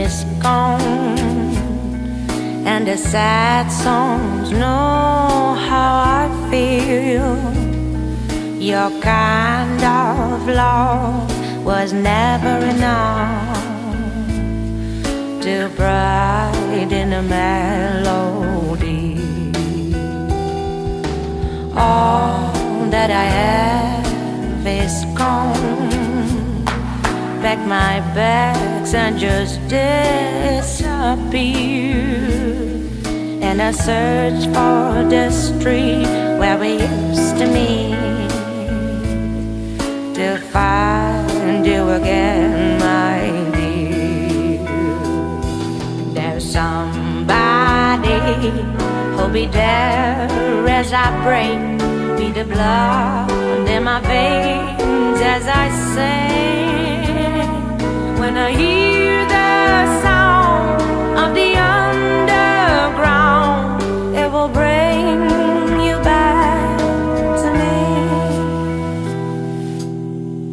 is gone, and the sad songs know how I feel. Your kind of love was never enough to brighten a melody. All that I have is gone. Pack my bags and just disappear. And I search for the street where we used to meet, to find you again, my dear. There's somebody who'll be there as I break me the blood in my veins as I sing. When I hear the sound of the underground, it will bring you back to me.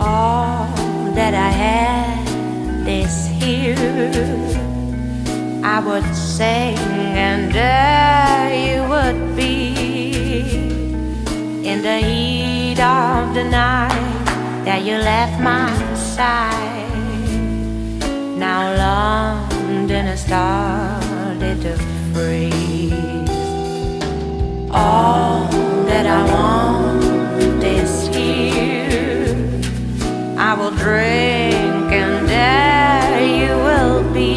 All that I had is here. I would sing and there you would be, in the heat of the night that you left my side. Now London has started to freeze. All that I want is here. I will drink and there you will be.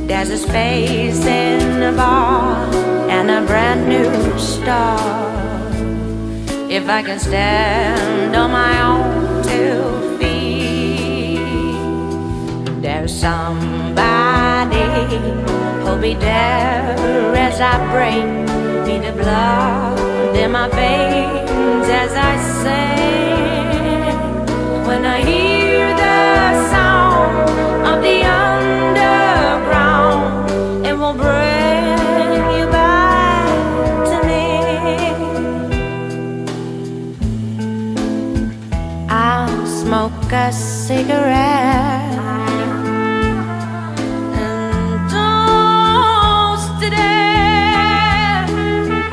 There's a space in the bar and a brand new start. If I can stand on my own 2 feet, there's somebody who'll be there as I break me the blood in my veins as I sing. When I hear the sound of the underground, it will bring you back to me. I'll smoke a cigarette and toast to death.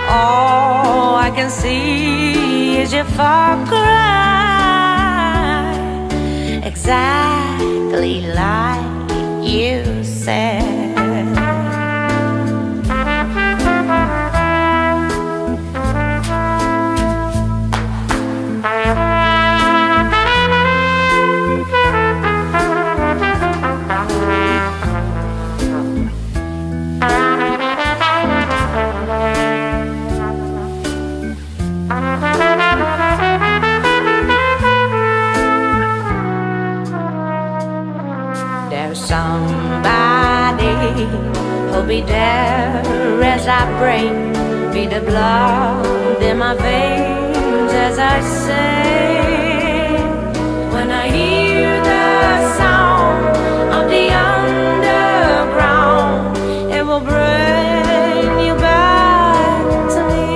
All I can see is your far cry, exactly like you said. There's somebody who'll be there as I break me the blood in my veins as I sing. When I hear the sound of the underground, it will bring you back to me.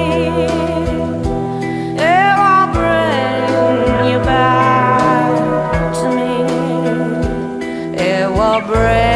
It will bring you back to me. It will bring